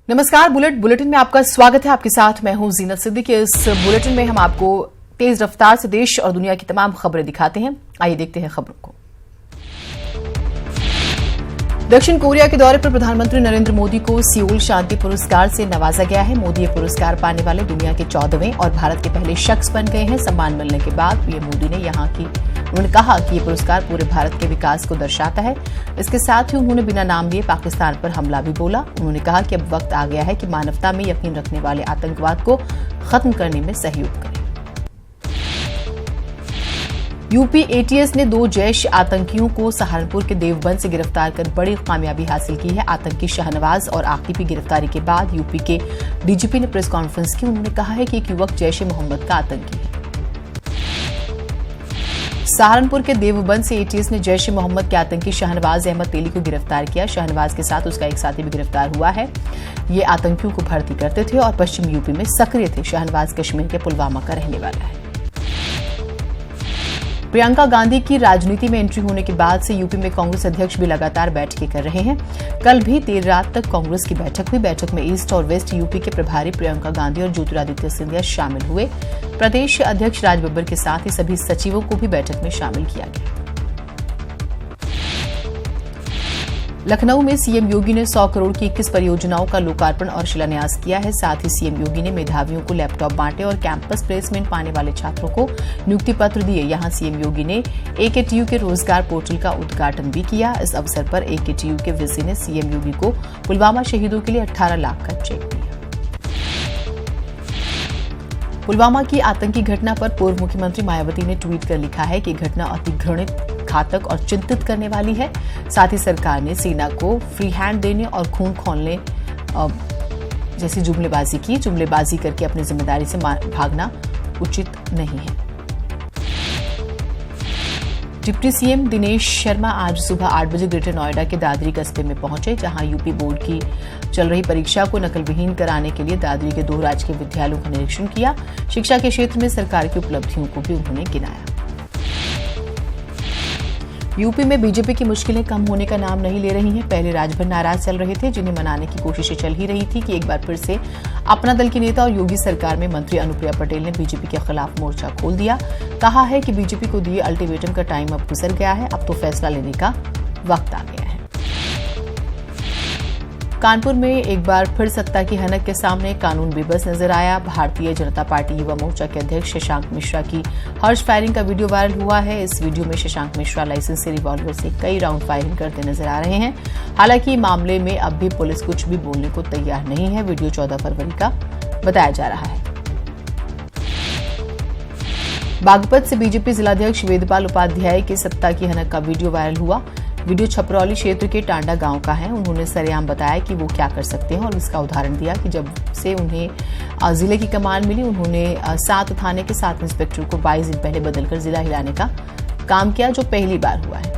नमस्कार, बुलेटिन में आपका स्वागत है। आपके साथ मैं हूं जीनत सिद्दीकी। इस बुलेटिन में हम आपको तेज रफ्तार से देश और दुनिया की तमाम खबरें दिखाते हैं। आइए देखते हैं खबरों को। दक्षिण कोरिया के दौरे पर प्रधानमंत्री नरेंद्र मोदी को सियोल शांति पुरस्कार से नवाजा गया है। मोदी ये पुरस्कार पाने वाले दुनिया के 14वें और भारत के पहले शख्स बन गए हैं। सम्मान मिलने के बाद पीएम मोदी ने उन्होंने कहा कि ये पुरस्कार पूरे भारत के विकास को दर्शाता है। इसके साथ ही उन्होंने बिना नाम लिए पाकिस्तान पर हमला भी बोला। उन्होंने कहा कि अब वक्त आ गया है कि मानवता में यकीन रखने वाले आतंकवाद को खत्म करने में सहयोग करें। यूपी एटीएस ने 2 जैश आतंकियों को सहारनपुर के देवबंद से गिरफ्तार कर बड़ी कामयाबी हासिल की है। आतंकी शाहनवाज और आकिब की गिरफ्तारी के बाद यूपी के डीजीपी ने प्रेस कॉन्फ्रेंस की। उन्होंने कहा है कि एक युवक जैश ए मोहम्मद का आतंकी है। सहारनपुर के देवबंद से एटीएस ने जैश ए मोहम्मद के आतंकी शाहनवाज अहमद तेली को गिरफ्तार किया। शाहनवाज के साथ उसका एक साथी भी गिरफ्तार हुआ है। ये आतंकियों को भर्ती करते थे और पश्चिम यूपी में सक्रिय थे। शाहनवाज कश्मीर के पुलवामा का रहने वाला है। प्रियंका गांधी की राजनीति में एंट्री होने के बाद से यूपी में कांग्रेस अध्यक्ष भी लगातार बैठकें कर रहे हैं। कल भी देर रात तक कांग्रेस की बैठक हुई। बैठक में ईस्ट और वेस्ट यूपी के प्रभारी प्रियंका गांधी और ज्योतिरादित्य सिंधिया शामिल हुए। प्रदेश अध्यक्ष राज बब्बर के साथ ही सभी सचिवों को भी बैठक में शामिल किया गया। लखनऊ में सीएम योगी ने 100 करोड़ की 21 परियोजनाओं का लोकार्पण और शिलान्यास किया है। साथ ही सीएम योगी ने मेधावियों को लैपटॉप बांटे और कैंपस प्लेसमेंट पाने वाले छात्रों को नियुक्ति पत्र दिए। यहां सीएम योगी ने एकेटीयू के रोजगार पोर्टल का उद्घाटन भी किया। इस अवसर पर एकेटीयू के वीसी ने सीएम योगी को पुलवामा शहीदों के लिए 18 लाख का चेक दिया। पुलवामा की आतंकी घटना पर पूर्व मुख्यमंत्री मायावती ने ट्वीट कर लिखा है कि घटना अति घृणित, घातक और चिंतित करने वाली है। साथ ही सरकार ने सेना को फ्री हैंड देने और खून खोलने जैसी जुमलेबाजी करके अपनी जिम्मेदारी से भागना उचित नहीं है। डिप्टी सीएम दिनेश शर्मा आज सुबह 8 बजे ग्रेटर नोएडा के दादरी कस्बे में पहुंचे, जहां यूपी बोर्ड की चल रही परीक्षा को नकल विहीन कराने के लिए दादरी के 2 राजकीय विद्यालयों का निरीक्षण किया। शिक्षा के क्षेत्र में सरकार की उपलब्धियों को भी उन्होंने गिनाया। यूपी में बीजेपी की मुश्किलें कम होने का नाम नहीं ले रही हैं। पहले राजभर नाराज चल रहे थे, जिन्हें मनाने की कोशिशें चल ही रही थी कि एक बार फिर से अपना दल की नेता और योगी सरकार में मंत्री अनुप्रिया पटेल ने बीजेपी के खिलाफ मोर्चा खोल दिया। कहा है कि बीजेपी को दिए अल्टीमेटम का टाइम अब गुजर गया है, अब तो फैसला लेने का वक्त आ गया है। कानपुर में एक बार फिर सत्ता की हनक के सामने कानून बेबस नजर आया। भारतीय जनता पार्टी युवा मोर्चा के अध्यक्ष शशांक मिश्रा की हर्ष फायरिंग का वीडियो वायरल हुआ है। इस वीडियो में शशांक मिश्रा लाइसेंसी रिवॉल्वर से कई राउंड फायरिंग करते नजर आ रहे हैं। हालांकि मामले में अब भी पुलिस कुछ भी बोलने को तैयार नहीं है। वीडियो 14 फरवरी का बताया जा रहा है। बागपत से बीजेपी जिलाध्यक्ष वेदपाल उपाध्याय के सत्ता की हनक का वीडियो वायरल हुआ। वीडियो छपरौली क्षेत्र के टांडा गांव का है। उन्होंने सरेआम बताया कि वो क्या कर सकते हैं और इसका उदाहरण दिया कि जब से उन्हें जिले की कमान मिली, उन्होंने 7 थाने के 7 इंस्पेक्टर को 22 दिन पहले बदलकर जिला हिलाने का काम किया, जो पहली बार हुआ है।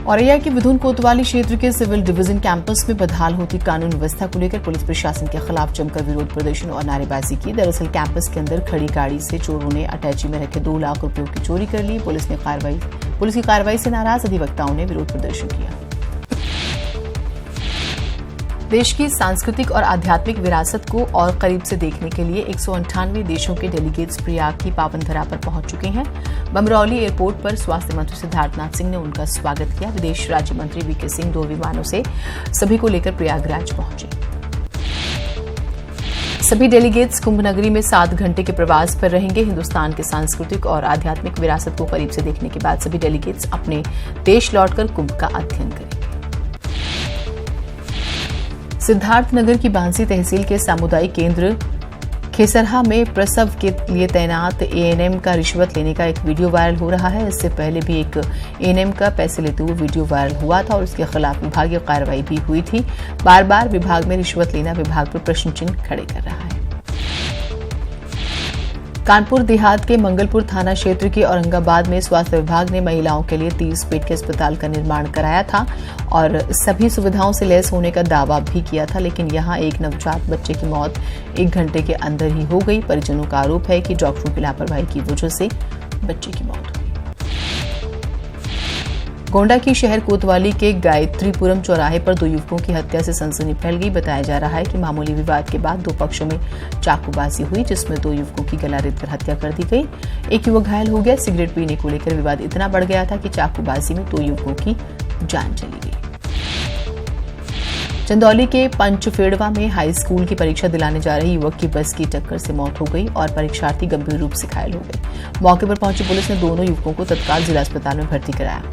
औरैया के विधुन कोतवाली क्षेत्र के सिविल डिवीजन कैंपस में बदहाल होती कानून व्यवस्था को लेकर पुलिस प्रशासन के खिलाफ जमकर विरोध प्रदर्शन और नारेबाजी की। दरअसल कैंपस के अंदर खड़ी गाड़ी से चोरों ने अटैची में रखे 2 लाख रुपयों की चोरी कर ली। पुलिस की कार्रवाई से नाराज अधिवक्ताओं ने विरोध प्रदर्शन किया। देश की सांस्कृतिक और आध्यात्मिक विरासत को और करीब से देखने के लिए 198 देशों के डेलीगेट्स प्रयाग की पावन धरा पर पहुंच चुके हैं। बमरौली एयरपोर्ट पर स्वास्थ्य मंत्री सिद्धार्थनाथ सिंह ने उनका स्वागत किया। विदेश राज्य मंत्री वीके सिंह 2 विमानों से सभी को लेकर प्रयागराज पहुंचे। सभी डेलीगेट्स कुंभ नगरी में 7 घंटे के प्रवास पर रहेंगे। हिंदुस्तान के सांस्कृतिक और आध्यात्मिक विरासत को करीब से देखने के बाद सभी डेलीगेट्स अपने देश लौटकर कुंभ का अध्ययन करेंगे। सिद्धार्थनगर की बांसी तहसील के सामुदायिक केंद्र खेसरहा में प्रसव के लिए तैनात एएनएम का रिश्वत लेने का एक वीडियो वायरल हो रहा है। इससे पहले भी एक एएनएम का पैसे लेते हुए वीडियो वायरल हुआ था और उसके खिलाफ विभागीय कार्रवाई भी हुई थी। बार बार विभाग में रिश्वत लेना विभाग पर प्रश्न चिन्ह खड़े कर रहा है। कानपुर देहात के मंगलपुर थाना क्षेत्र के औरंगाबाद में स्वास्थ्य विभाग ने महिलाओं के लिए 30 बेड के अस्पताल का निर्माण कराया था और सभी सुविधाओं से लैस होने का दावा भी किया था, लेकिन यहां एक नवजात बच्चे की मौत 1 घंटे के अंदर ही हो गई। परिजनों का आरोप है कि डॉक्टरों की लापरवाही की वजह से बच्चे की मौत हुई। गोंडा की शहर कोतवाली के गायत्रीपुरम चौराहे पर 2 युवकों की हत्या से सनसनी फैल गई। बताया जा रहा है कि मामूली विवाद के बाद 2 पक्षों में चाकूबाजी हुई, जिसमें 2 युवकों की गला रेतकर हत्या कर दी गई। एक युवक घायल हो गया। सिगरेट पीने को लेकर विवाद इतना बढ़ गया था कि चाकूबाजी में 2 युवकों की जान चली गई। चंदौली के पंचफेड़वा में हाई स्कूल की परीक्षा दिलाने जा रहे युवक की बस की टक्कर से मौत हो गई और परीक्षार्थी गंभीर रूप से घायल हो गए। मौके पर पहुंची पुलिस ने दोनों युवकों को तत्काल जिला अस्पताल में भर्ती कराया।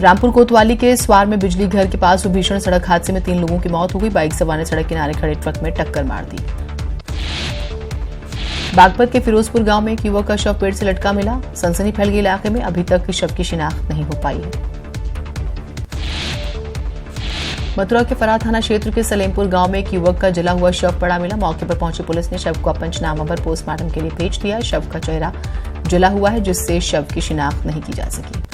रामपुर कोतवाली के स्वार में बिजली घर के पास भीषण सड़क हादसे में 3 लोगों की मौत हो गई। बाइक सवार ने सड़क किनारे खड़े ट्रक में टक्कर मार दी। बागपत के फिरोजपुर गांव में एक युवक का शव पेड़ से लटका मिला। सनसनी फैल गई इलाके में। अभी तक शव की शिनाख्त नहीं हो पाई है। मथुरा के फरा थाना क्षेत्र के सलेमपुर गांव में एक युवक का जला हुआ शव पड़ा मिला। मौके पर पहुंची पुलिस ने शव को पंचनामा पर पोस्टमार्टम के लिए भेज दिया। शव का चेहरा जला हुआ है, जिससे शव की शिनाख्त नहीं की जा सकी।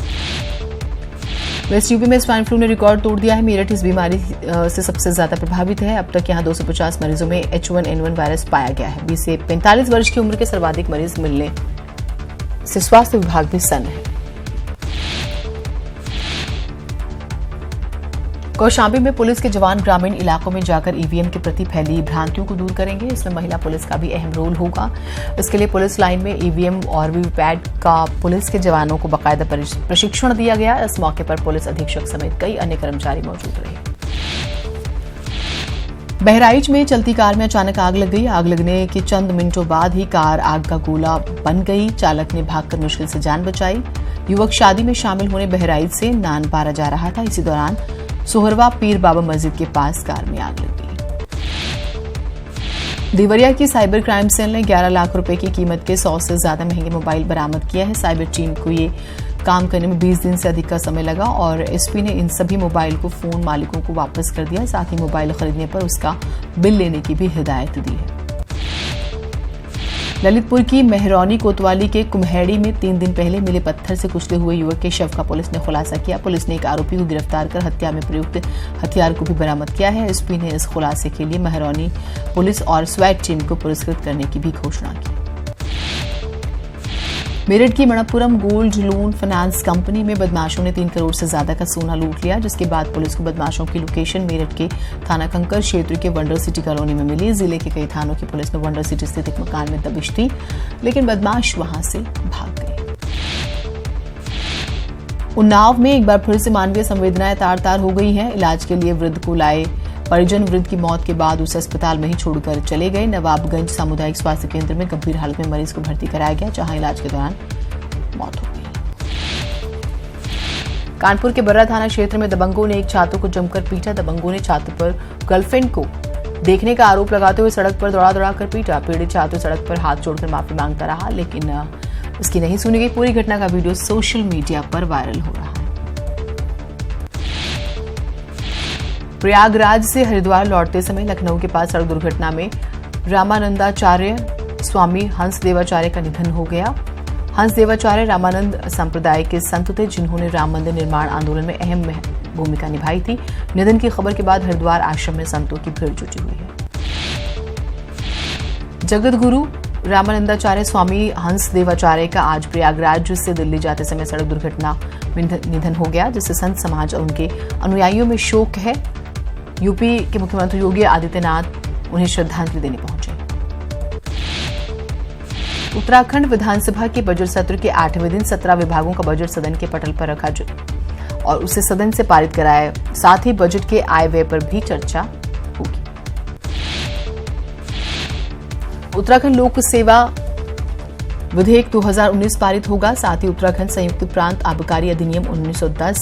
वेस्ट यूपी में स्वाइन फ्लू ने रिकॉर्ड तोड़ दिया है। मेरठ इस बीमारी से सबसे ज्यादा प्रभावित है। अब तक यहां 250 मरीजों में H1N1 वायरस पाया गया है। 20 से 45 वर्ष की उम्र के सर्वाधिक मरीज मिलने से स्वास्थ्य विभाग भी सन्न है। कौशाम्बी में पुलिस के जवान ग्रामीण इलाकों में जाकर ईवीएम के प्रति फैली भ्रांतियों को दूर करेंगे। इसमें महिला पुलिस का भी अहम रोल होगा। इसके लिए पुलिस लाइन में ईवीएम और वीवीपैट का पुलिस के जवानों को बाकायदा प्रशिक्षण दिया गया। इस मौके पर पुलिस अधीक्षक समेत कई अन्य कर्मचारी मौजूद रहे। बहराइच में चलती कार में अचानक आग लग गई। आग लगने के चंद मिनटों बाद ही कार आग का गोला बन गई। चालक ने भागकर मुश्किल से जान बचाई। युवक शादी में शामिल होने बहराइच से नानपारा जा रहा था। इसी दौरान सोहरवा पीर बाबा मस्जिद के पास कार में आग लग गई। देवरिया की साइबर क्राइम सेल ने 11 लाख रुपए की कीमत के 100 से ज्यादा महंगे मोबाइल बरामद किया है। साइबर टीम को ये काम करने में 20 दिन से अधिक का समय लगा और एसपी ने इन सभी मोबाइल को फोन मालिकों को वापस कर दिया। साथ ही मोबाइल खरीदने पर उसका बिल लेने की भी हिदायत दी है। ललितपुर की मेहरौनी कोतवाली के कुम्हेड़ी में 3 दिन पहले मिले पत्थर से कुचले हुए युवक के शव का पुलिस ने खुलासा किया। पुलिस ने एक आरोपी को गिरफ्तार कर हत्या में प्रयुक्त हथियार को भी बरामद किया है। एसपी ने इस खुलासे के लिए मेहरौनी पुलिस और स्वैट टीम को पुरस्कृत करने की भी घोषणा की। मेरठ की Manappuram gold loan finance company में बदमाशों ने 3 करोड़ से ज्यादा का सोना लूट लिया, जिसके बाद पुलिस को बदमाशों की लोकेशन मेरठ के थाना कंकर क्षेत्र के वंडर सिटी कॉलोनी में मिली। जिले के कई थानों की पुलिस ने वंडर सिटी स्थित एक मकान में दबिश दी, लेकिन बदमाश वहां से भाग गए। उन्नाव में एक बार फिर से मानवीय संवेदनाएं तार-तार हो गई हैं। इलाज के लिए वृद्ध को लाए परिजन वृद्ध की मौत के बाद उसे अस्पताल में ही छोड़कर चले गए। नवाबगंज सामुदायिक स्वास्थ्य केंद्र में गंभीर हालत में मरीज को भर्ती कराया गया, जहां इलाज के दौरान मौत हो गई। कानपुर के बर्रा थाना क्षेत्र में दबंगों ने एक छात्र को जमकर पीटा। दबंगों ने छात्र पर गर्लफ्रेंड को देखने का आरोप लगाते हुए सड़क पर दौड़ा कर पीटा। पीड़ित छात्र सड़क पर हाथ जोड़कर माफी मांगता रहा, लेकिन उसकी नहीं सुनी गई। पूरी घटना का वीडियो सोशल मीडिया पर वायरल हो रहा है। प्रयागराज से हरिद्वार लौटते समय लखनऊ के पास सड़क दुर्घटना में रामानंदाचार्य स्वामी हंसदेवाचार्य का निधन हो गया। हंसदेवाचार्य रामानंद संप्रदाय के संत थे, जिन्होंने राम मंदिर निर्माण आंदोलन में अहम भूमिका निभाई थी। निधन की खबर के बाद हरिद्वार आश्रम में संतों की भीड़ जुटी हुई है। जगत गुरु रामानंदाचार्य स्वामी हंसदेवाचार्य का आज प्रयागराज से दिल्ली जाते समय सड़क दुर्घटना में निधन हो गया, जिससे संत समाज और उनके अनुयायियों में शोक है। यूपी के मुख्यमंत्री योगी आदित्यनाथ उन्हें श्रद्धांजलि देने पहुंचे। उत्तराखंड विधानसभा के बजट सत्र के 8वें दिन 17 विभागों का बजट सदन के पटल पर रखा और उसे सदन से पारित कराया। साथ ही बजट के आय व्यय पर भी चर्चा होगी। उत्तराखंड लोक सेवा विधेयक 2019 पारित होगा। साथ ही उत्तराखंड संयुक्त प्रांत आबकारी अधिनियम 1910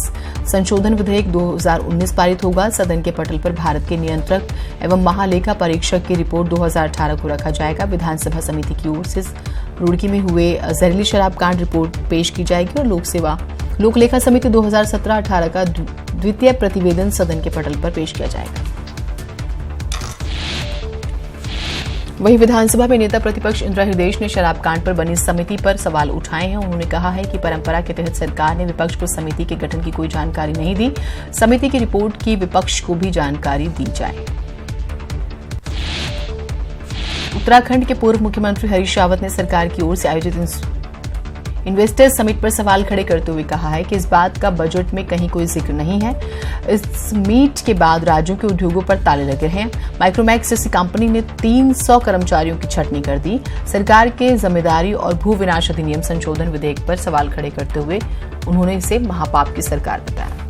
संशोधन विधेयक 2019 पारित होगा। सदन के पटल पर भारत के नियंत्रक एवं महालेखा परीक्षक की रिपोर्ट 2018 को रखा जाएगा। विधानसभा समिति की ओर से रुड़की में हुए जहरीली शराब कांड रिपोर्ट पेश की जाएगी और लोक लेखा समिति 2017-18 का द्वितीय प्रतिवेदन सदन के पटल पर पेश किया जाएगा। वहीं विधानसभा में नेता प्रतिपक्ष इंदिरा हृदयेश ने शराब कांड पर बनी समिति पर सवाल उठाए हैं। उन्होंने कहा है कि परंपरा के तहत सरकार ने विपक्ष को समिति के गठन की कोई जानकारी नहीं दी। समिति की रिपोर्ट की विपक्ष को भी जानकारी दी जाए। उत्तराखंड के पूर्व मुख्यमंत्री हरीश रावत ने सरकार की ओर से आयोजित इन्वेस्टर्स समिट पर सवाल खड़े करते हुए कहा है कि इस बात का बजट में कहीं कोई जिक्र नहीं है। इस मीट के बाद राज्यों के उद्योगों पर ताले लगे हैं। माइक्रोमैक्स जैसी कंपनी ने 300 कर्मचारियों की छटनी कर दी। सरकार के जिम्मेदारी और भू विनाश अधिनियम संशोधन विधेयक पर सवाल खड़े करते हुए उन्होंने इसे महापाप की सरकार बताया।